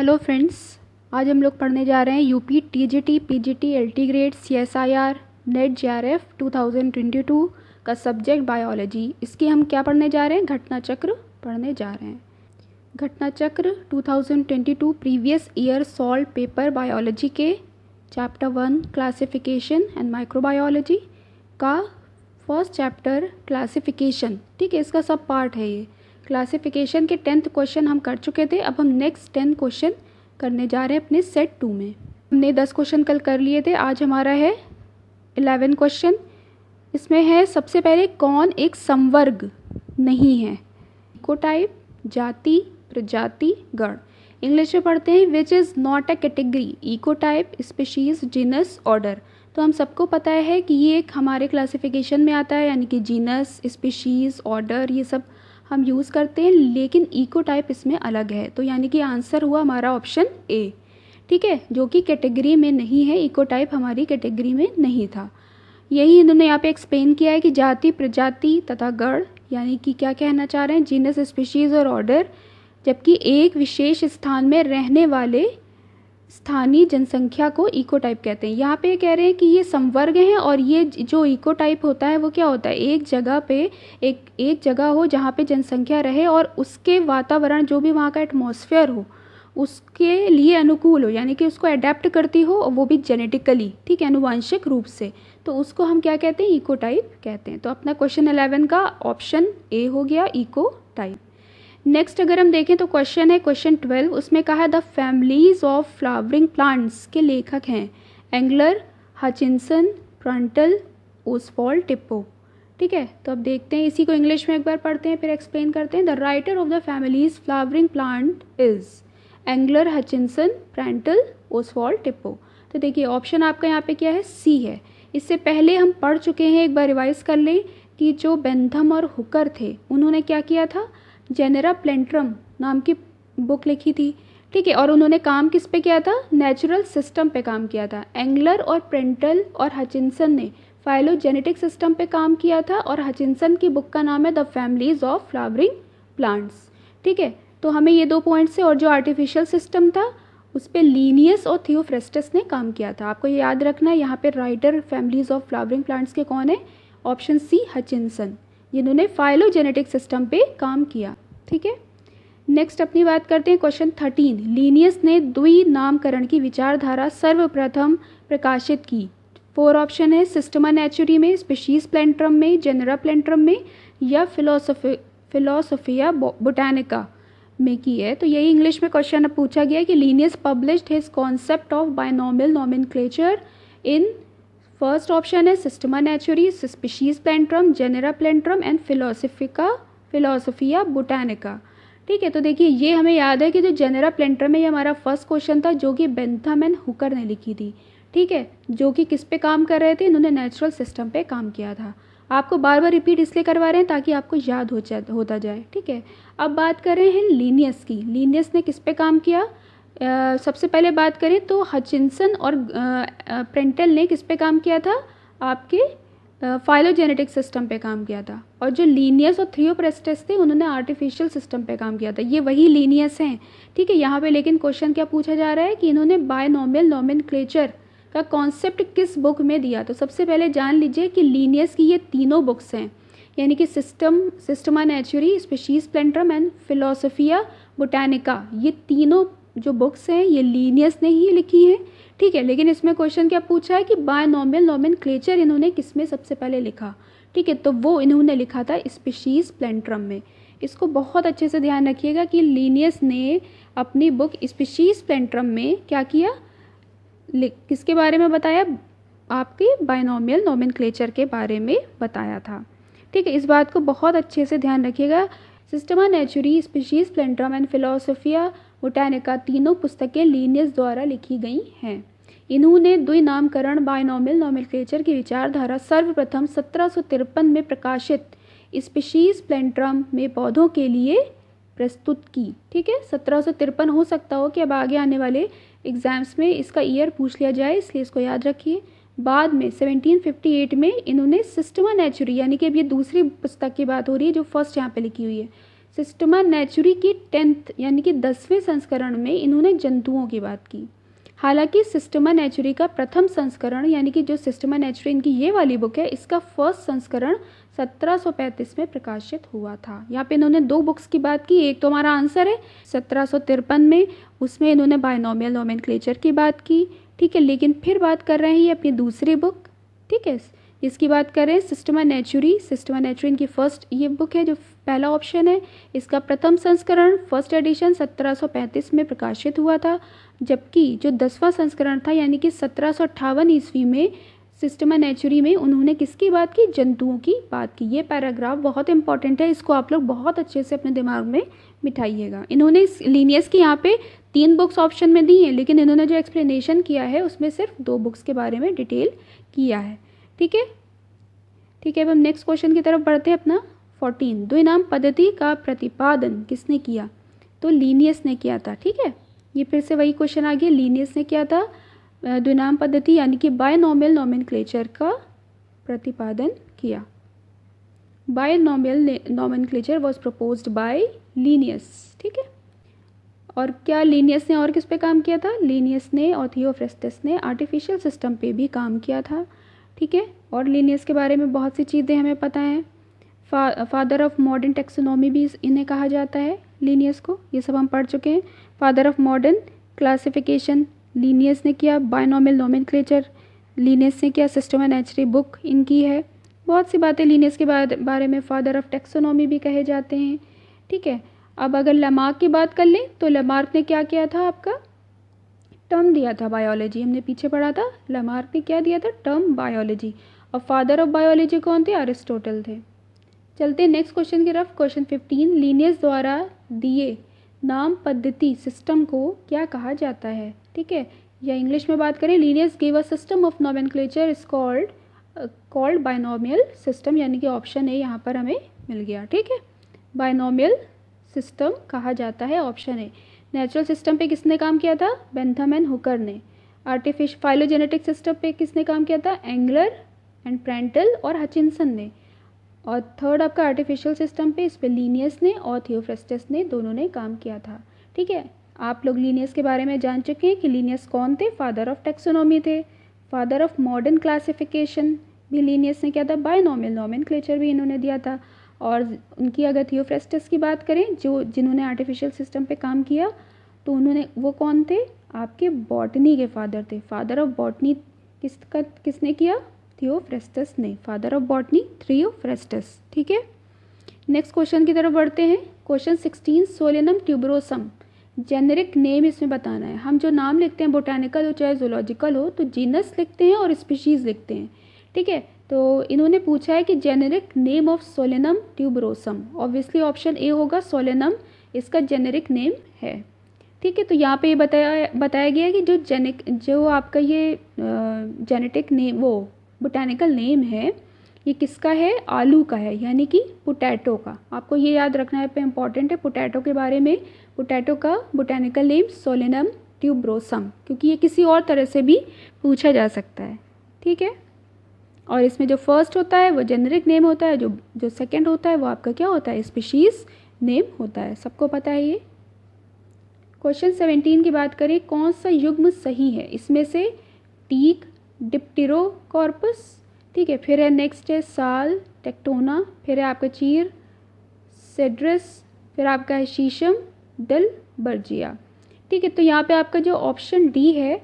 Hello friends, आज हम लोग पढ़ने जा रहे हैं UP TGT PGT LT grade CSIR net JRF 2022 का सब्जेक्ट बायोलॉजी। इसकी हम क्या पढ़ने जा रहे हैं? घटना चक्र पढ़ने जा रहे हैं। घटना चक्र 2022 previous year solve paper biology के चैप्टर 1 क्लासिफिकेशन एंड माइक्रोबायोलॉजी का फर्स्ट चैप्टर क्लासिफिकेशन, ठीक है, इसका सब पार्ट है ये। क्लासिफिकेशन के 10th क्वेश्चन हम कर चुके थे। अब हम नेक्स्ट 10 क्वेश्चन करने जा रहे हैं अपने सेट 2 में। हमने 10 क्वेश्चन कल कर लिए थे, आज हमारा है 11 क्वेश्चन। इसमें है सबसे पहले, कौन एक संवर्ग नहीं है? इकोटाइप, जाति, प्रजाति, गण। इंग्लिश में पढ़ते हैं which is not a category, ecotype, species, genus, order. तो हम सबको पता है कि ये एक हमारे क्लासिफिकेशन में आता है, यानी कि जीनस, स्पीशीज, ऑर्डर, ये सब हम यूज़ करते हैं, लेकिन इकोटाइप इसमें अलग है। तो यानी कि आंसर हुआ हमारा ऑप्शन ए, ठीक है, जो कि कैटेगरी में नहीं है। इकोटाइप हमारी कैटेगरी में नहीं था। यही इन्होंने यहाँ पे एक्सप्लेन किया है कि जाति, प्रजाति तथा गण, यानी कि क्या कहना चाह रहे हैं, जीनस, स्पीशीज और ऑर्डर, जबकि एक विशेष स्थान में रहने वाले स्थानीय जनसंख्या को इकोटाइप कहते हैं। यहाँ पे कह रहे हैं कि ये संवर्ग हैं, और ये जो इकोटाइप होता है वो क्या होता है, एक जगह पे एक जगह हो जहाँ पे जनसंख्या रहे और उसके वातावरण, जो भी वहाँ का एटमॉस्फेयर हो, उसके लिए अनुकूल हो, यानी कि उसको अडेप्ट करती हो, और वो भी जेनेटिकली, ठीक है, अनुवांशिक रूप से। तो उसको हम क्या कहते हैं? इकोटाइप कहते हैं। तो अपना क्वेश्चन 11 का ऑप्शन ए हो गया, इकोटाइप। नेक्स्ट अगर हम देखें तो क्वेश्चन है क्वेश्चन 12, उसमें कहा है the families of flowering plants के लेखक हैं एंगलर, हचिंसन, प्रंटल, ओसवाल्ड, टिप्पो, ठीक है। तो अब देखते हैं, इसी को इंग्लिश में एक बार पढ़ते हैं फिर एक्सप्लेन करते हैं। The writer of the families flowering plant is Engler, Hutchinson, Prantl, Oswald, Tippo. तो देखिए ऑप्शन आपका यहाँ पे क्या है? सी है। इससे पहले हम पढ़ चुके हैं, एक बार रिवाइज कर लें कि जो बेंथम और हुकर थे, उन्होंने क्या किया था, जेनेरा प्लेंट्रम नाम की बुक लिखी थी, ठीक है, और उन्होंने काम किस पे किया था? नेचुरल सिस्टम पे काम किया था। एंगलर और प्रेंटल और हचिंसन ने फाइलोजेनेटिक सिस्टम पे काम किया था, और हचिंसन की बुक का नाम है the families of flowering plants, ठीक है। तो हमें ये 2 पॉइंट्स से, और जो आर्टिफिशियल सिस्टम था उस पर लीनियस और थियोफ्रेस्टस ने काम किया था। आपको ये याद रखना है। यहाँ पे writer families of flowering plants के कौन है? ऑप्शन सी, हचिंसन, जिन्होंने फाइलोजेनेटिक सिस्टम पे काम किया, ठीक है। नेक्स्ट अपनी बात करते हैं क्वेश्चन 13, लीनियस ने द्विनामकरण की विचारधारा सर्वप्रथम प्रकाशित की। 4 ऑप्शन है, सिस्टमा नेचुरी में, स्पीशीज प्लेंट्रम में, जेनरा प्लेंट्रम में, या फिलोसोफिया बोटानिका में की है। तो यही इंग्लिश में क्वेश्चन पूछा गया कि Linnaeus published his concept of binomial nomenclature in, first option है Systema Naturae, Species Plantarum, Genera Plantarum and Philosophia Botanica, ठीक है। तो देखिए ये हमें याद है कि जो जेनेरा प्लेंट्रम है, ये हमारा फर्स्ट क्वेश्चन था, जो कि बेंथम एंड हुकर ने लिखी थी, ठीक है, जो कि किस पे काम कर रहे थे? इन्होंने नेचुरल सिस्टम पे काम किया था। आपको बार बार रिपीट इसलिए करवा रहे हैं ताकि आपको याद होता जाए, ठीक है। अब बात कर रहे हैं लीनियस की। लीनियस ने किस पे काम किया? सबसे पहले बात करें तो हचिंसन और प्रेंटल ने किस पे काम किया था? आपके फाइलोजेनेटिक सिस्टम पे काम किया था। और जो लीनियस और थियोफ्रेस्टस थे, उन्होंने आर्टिफिशियल सिस्टम पे काम किया था। ये वही लीनियस हैं, ठीक है। यहाँ पे लेकिन क्वेश्चन क्या पूछा जा रहा है कि इन्होंने बायनॉमियल नॉमेनक्लेचर का कॉन्सेप्ट किस बुक में दिया। तो सबसे पहले जान लीजिए कि लीनियस की ये तीनों बुक्स हैं, यानी कि Systema Naturae, Species Plantarum and Philosophia Botanica, ये तीनों जो बुक्स हैं ये लीनियस ने ही लिखी हैं, ठीक है। लेकिन इसमें क्वेश्चन क्या पूछा है कि बायनॉमियल नॉमेनक्लेचर इन्होंने किस में सबसे पहले लिखा, ठीक है। तो वो इन्होंने लिखा था स्पीशीज प्लेंट्रम में। इसको बहुत अच्छे से ध्यान रखिएगा कि लीनियस ने अपनी बुक स्पीशीज प्लेंट्रम में क्या किया, किसके बारे में बताया? आपके बायनॉमियल नॉमेनक्लेचर के बारे में बताया था, ठीक है। इस बात को बहुत अच्छे से ध्यान रखिएगा। Systema Naturae, Species Plantarum and Philosophia Botanica तीनों पुस्तकें लीनियस द्वारा लिखी गई हैं। इन्होंने द्विनामकरण बायनॉमियल नॉमेनक्लेचर की विचारधारा सर्वप्रथम 1753 में प्रकाशित स्पीशीज प्लेंट्रम में पौधों के लिए प्रस्तुत की, ठीक है। 1753 हो सकता हो कि अब आगे आने वाले एग्जाम्स में इसका ईयर पूछ लिया जाए, इसलिए इसको याद रखिए। बाद में 1758 में इन्होंने सिस्टमा नेचुरी, यानी कि अब ये दूसरी पुस्तक की बात हो रही है जो फर्स्ट यहाँ पे लिखी हुई है, सिस्टमा नेचुरी की 10th यानी कि 10वें संस्करण में इन्होंने जंतुओं की बात की। हालांकि सिस्टमा नेचुरी का प्रथम संस्करण यानी कि जो सिस्टमा नेचुरी इनकी ये वाली बुक है, इसका फर्स्ट संस्करण 1735 में प्रकाशित हुआ था। यहाँ पे इन्होंने दो बुक्स की बात की, एक तो हमारा आंसर है 1753 में, उसमें इन्होंने बायनोमियल नोमेनक्लेचर की बात की, ठीक है। लेकिन फिर बात कर रहे हैं ये अपनी दूसरी बुक, ठीक है, इसकी बात करें सिस्टमा नेचुरी। सिस्टमा नेचुरी इनकी फर्स्ट ये बुक है जो पहला ऑप्शन है। इसका प्रथम संस्करण फर्स्ट एडिशन 1735 में प्रकाशित हुआ था, जबकि जो 10वां संस्करण था यानी कि 1758 ईस्वी में सिस्टमा नेचुरी में उन्होंने किसकी बात की, जंतुओं की बात की। ये पैराग्राफ बहुत इंपॉर्टेंट है, इसको आप लोग बहुत अच्छे से अपने दिमाग में बिठाइएगा। इन्होंने इस लीनियस की यहाँ पे 3 बुक्स ऑप्शन में दी हैं, लेकिन इन्होंने जो एक्सप्लेनेशन किया है उसमें सिर्फ 2 बुक्स के बारे में डिटेल किया है, ठीक है। ठीक है, अब हम नेक्स्ट क्वेश्चन की तरफ बढ़ते हैं अपना 14। द्विनाम पद्धति का प्रतिपादन किसने किया, तो लीनियस ने किया था, ठीक है। ये फिर से वही क्वेश्चन आ गया, लीनियस ने किया था द्विनाम पद्धति यानी कि बायनोमियल नोमेनक्लेचर का प्रतिपादन किया। Binomial nomenclature was proposed by Linnaeus, ठीक है। और क्या लीनियस ने और किस पे काम किया था, लीनियस ने और थियोफ्रेस्टस ने आर्टिफिशियल सिस्टम पे भी काम किया था, ठीक है। और लीनियस के बारे में बहुत सी चीज़ें हमें पता हैं। फादर ऑफ मॉडर्न टेक्सोनॉमी भी इन्हें कहा जाता है, लीनियस को, ये सब हम पढ़ चुके हैं। Father of modern classification Linnaeus ने किया, बायनोमियल नोमेनक्लेचर लीनियस ने किया, सिस्टमा नेचुरी बुक इनकी है। बहुत सी बातें लीनियस के बारे में, फादर ऑफ टेक्सोनॉमी भी कहे जाते हैं, ठीक है। अब अगर लमार्क की बात कर लें तो लमार्क ने क्या किया था, आपका टर्म दिया था बायोलॉजी, हमने पीछे पढ़ा था, लमार्क ने क्या दिया था, टर्म बायोलॉजी। और फादर ऑफ बायोलॉजी कौन थे, अरिस्टोटल थे। चलते हैं नेक्स्ट क्वेश्चन की तरफ, क्वेश्चन 15। लीनियस द्वारा दिए नाम पद्धति सिस्टम को क्या कहा जाता है, ठीक है। या इंग्लिश में बात करें, Linnaeus give a system of nomenclature is called binomial system, यानी कि ऑप्शन ए यहाँ पर हमें मिल गया, ठीक है। बायनोमियल सिस्टम कहा जाता है, ऑप्शन ए। नेचुरल सिस्टम पे किसने काम किया था, बेंथम एंड हुकर ने। आर्टिफिशियल फाइलोजेनेटिक सिस्टम पे किसने काम किया था, एंगलर एंड प्रेंटल और हचिनसन ने। और थर्ड आपका आर्टिफिशियल सिस्टम पे, इस पे लीनियस ने और थियोफ्रेस्टस ने, दोनों ने काम किया था, ठीक है। आप लोग लीनियस के बारे में जान चुके हैं कि लीनियस कौन थे, फादर ऑफ टेक्सोनॉमी थे। फादर ऑफ मॉडर्न क्लासिफिकेशन भी लीनियस ने किया था, बायनोमियल नोमेनक्लेचर भी इन्होंने दिया था। और उनकी अगर थियोफ्रेस्टस की बात करें, जिन्होंने आर्टिफिशियल सिस्टम पे काम किया, तो उन्होंने वो कौन थे, आपके बॉटनी के फादर थे। फादर ऑफ बॉटनी किसने किया, थियोफ्रेस्टस ने, फादर ऑफ बॉटनी थियोफ्रेस्टस, ठीक है। नेक्स्ट क्वेश्चन की तरफ बढ़ते हैं, question 16। Solanum tuberosum generic name इसमें बताना है। हम जो नाम लिखते हैं बोटानिकल हो चाहे जूलॉजिकल हो, तो जीनस लिखते हैं और स्पीशीज़ लिखते हैं, ठीक है। तो इन्होंने पूछा है कि generic name of Solanum tuberosum, obviously option A होगा, सोलेनम इसका जेनेरिक नेम है, ठीक है। तो यहाँ पे ये बताया गया है कि जो आपका ये जेनेटिक नेम, वो बोटानिकल नेम है, ये किसका है, आलू का है, यानी कि पोटैटो का। आपको ये याद रखना है, पे इम्पॉर्टेंट है पोटैटो के बारे में। पोटैटो का बोटानिकल नेम सोलेनम ट्यूबरोसम, क्योंकि ये किसी और तरह से भी पूछा जा सकता है, ठीक है। और इसमें जो फर्स्ट होता है वो जेनेरिक नेम होता है, जो सेकंड होता है वो आपका क्या होता है, स्पीशीज़ नेम होता है, सबको पता है ये। क्वेश्चन 17 की बात करें, कौन सा युग्म सही है, इसमें से टीक, डिप्टेरोकॉर्पस, ठीक है। फिर है नेक्स्ट है साल, टेक्टोना, फिर है आपका चीर, सेड्रस, फिर आपका है शीशम, डलबर्जिया, ठीक है। तो यहाँ पे आपका जो ऑप्शन डी है,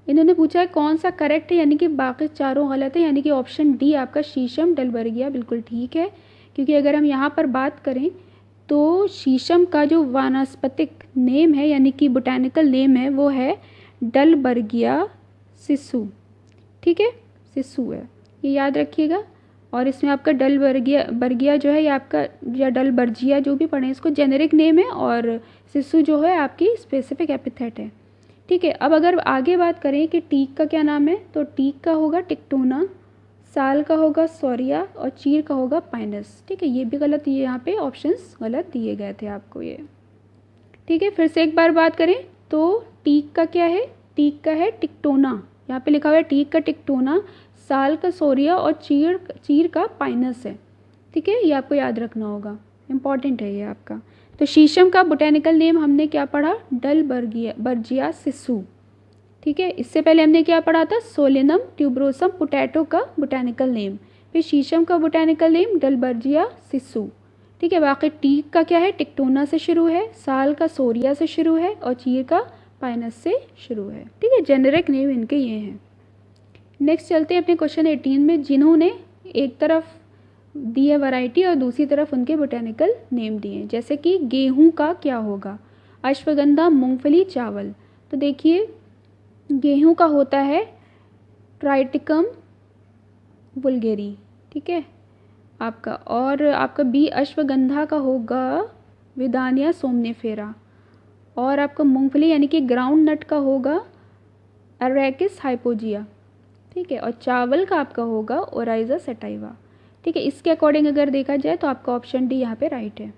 इन्होंने पूछा है कौन सा करेक्ट है, यानी कि बाकी चारों गलत है, यानी कि ऑप्शन डी आपका शीशम डलबर्गिया बिल्कुल ठीक है। क्योंकि अगर हम यहाँ पर बात करें तो शीशम का जो वानस्पतिक नेम है, यानी कि बोटानिकल नेम है, वो है डलबर्गिया सिसु, ठीक है, सिसु है, ये याद रखिएगा। और इसमें आपका बर्गिया जो है, ये आपका, या डलबर्जिया जो भी पढ़ें, इसको जेनेरिक नेम है, और सिसु जो है आपकी स्पेसिफिक एपिथेट है, ठीक है। अब अगर आगे बात करें कि टीक का क्या नाम है, तो टीक का होगा टिक्टोना, साल का होगा सोरिया, और चीर का होगा पाइनस, ठीक है। ये भी गलत, ये यहाँ पे ऑप्शंस गलत दिए गए थे आपको ये, ठीक है। फिर से एक बार बात करें तो टीक का क्या है, टीक का है टिक्टोना, यहाँ पे लिखा हुआ है टीक का टिक्टोना, साल का सोरिया और चीर का पाइनस है, ठीक है, ये आपको याद रखना होगा। इंपॉर्टेंट है ये आपका। तो शीशम का बोटेनिकल नेम हमने क्या पढ़ा, डलबर्जिया सिसु, ठीक है। इससे पहले हमने क्या पढ़ा था, सोलेनम ट्यूबरोसम पोटैटो का बोटेनिकल नेम, फिर शीशम का बोटेनिकल नेम डलबर्जिया सिसु, ठीक है। बाकी टीक का क्या है, टिक्टोना से शुरू है, साल का सोरिया से शुरू है और चीर का पाइनस से शुरू है, ठीक है। जेनेरिक नेम इनके ये हैं। नेक्स्ट चलते हैं अपने क्वेश्चन 18 में, जिन्होंने एक तरफ दी है वैरायटी और दूसरी तरफ उनके बोटेनिकल नेम दिए, जैसे कि गेहूं का क्या होगा, अश्वगंधा, मूंगफली, चावल। तो देखिए गेहूं का होता है ट्राइटिकम वुल्गेरी, ठीक है आपका, और आपका बी अश्वगंधा का होगा विदानिया सोमनिफेरा, और आपका मूंगफली यानी कि ग्राउंड नट का होगा अरेकिस हाइपोजिया, ठीक है, और चावल का आपका होगा ओराइजा सेटाइवा, ठीक है। इसके अकॉर्डिंग अगर देखा जाए तो आपका ऑप्शन डी यहाँ पे राइट है।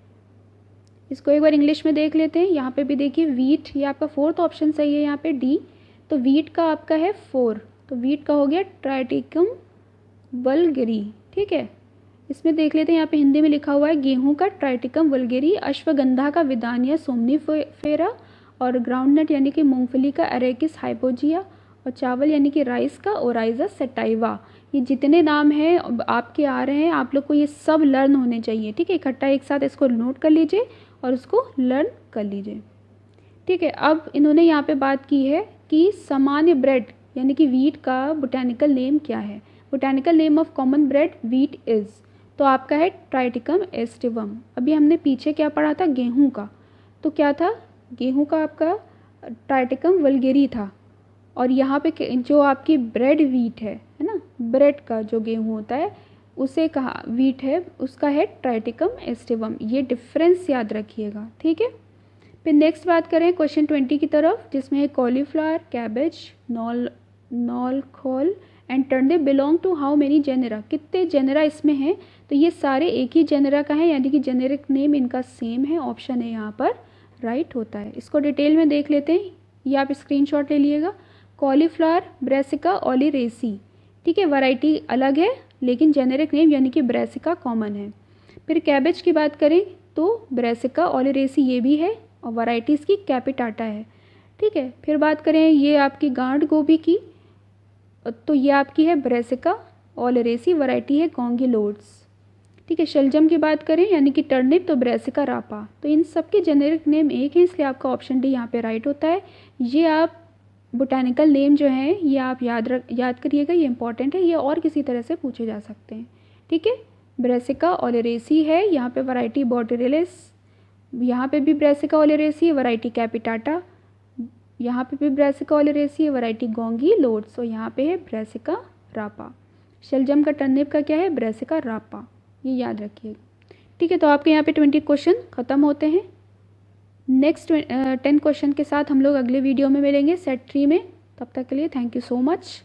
इसको एक बार इंग्लिश में देख लेते हैं। यहाँ पे भी देखिए वीट, ये आपका फोर्थ ऑप्शन सही है यहाँ पे डी। तो वीट का आपका है 4, तो वीट का हो गया ट्राइटिकम वल्गेरी, ठीक है। इसमें देख लेते हैं यहाँ पे हिंदी में लिखा हुआ है गेहूं का ट्राइटिकम वल्गेरी, अश्वगंधा का विदानिया सोमनिफेरा, और ग्राउंडनट यानी कि मूंगफली का अरेकिस हाइपोजिया, और चावल यानी कि राइस का ओराइजा सेटाइवा। ये जितने नाम हैं आपके आ रहे हैं, आप लोग को ये सब लर्न होने चाहिए, ठीक है। इकट्ठा एक साथ इसको नोट कर लीजिए और उसको लर्न कर लीजिए, ठीक है। अब इन्होंने यहाँ पे बात की है कि सामान्य ब्रेड यानी कि वीट का बोटेनिकल नेम क्या है। Botanical name of common bread wheat is, तो आपका है ट्राइटिकम एस्टिवम। अभी हमने पीछे क्या पढ़ा था, गेहूं का, तो क्या था, गेहूं का आपका ट्राइटिकम वल्गेरी था, और यहाँ पे जो आपकी ब्रेड वीट है ना, ब्रेड का जो गेहूं होता है उसे कहा वीट है, उसका है ट्राइटिकम एस्टिवम। ये डिफरेंस याद रखिएगा, ठीक है। फिर नेक्स्ट बात करें क्वेश्चन 20 की तरफ, जिसमें है cauliflower, cabbage, knolkhol and turnip belong to how many genera, कितने जेनेरा इसमें हैं। तो ये सारे एक ही जेनेरा का है, यानी कि जेनेरिक नेम इनका सेम है, ऑप्शन है यहाँ पर राइट होता है। इसको डिटेल में देख लेते हैं, ये आप स्क्रीनशॉट ले लीजिएगा। कॉलीफ्लावर ब्रेसिका ओलिरेसी, ठीक है, वैरायटी अलग है लेकिन जेनेरिक नेम यानी कि ब्रेसिका कॉमन है। फिर कैबेज की बात करें तो ब्रेसिका ओलिरेसी ये भी है, और वैरायटी इसकी कैपिटाटा है, ठीक है। फिर बात करें ये आपकी गांठ गोभी की, तो ये आपकी है ब्रेसिका ओलिरेसी, वैरायटी है कॉन्गिलोड्स, ठीक है। शलजम की बात करें यानी कि टर्निप, तो ब्रेसिका रापा। तो इन सब के जेनेरिक नेम एक है, इसलिए आपका ऑप्शन डी यहाँ पे राइट होता है। ये आप बोटेनिकल नेम जो हैं ये आप याद करिएगा, ये इंपॉर्टेंट है, ये और किसी तरह से पूछे जा सकते हैं, ठीक है। ब्रेसिका ओलिरेसी है, यहाँ पे वैरायटी बॉटरेलिस, यहाँ पे भी ब्रेसिका ओलिरेसी है, वैरायटी कैपिटाटा, यहाँ पे भी ब्रेसिका ओलिरेसी है, वैरायटी गोंगी लोड्स, और यहाँ पे है ब्रेसिका रापा। शलजम का टर्निप का क्या है, ब्रेसिका रापा, ये याद रखिएगा, ठीक है। तो आपके यहाँ पे 20 क्वेश्चन ख़त्म होते हैं। नेक्स्ट 10 क्वेश्चन के साथ हम लोग अगले वीडियो में मिलेंगे सेट 3 में। तब तक के लिए थैंक यू सो मच।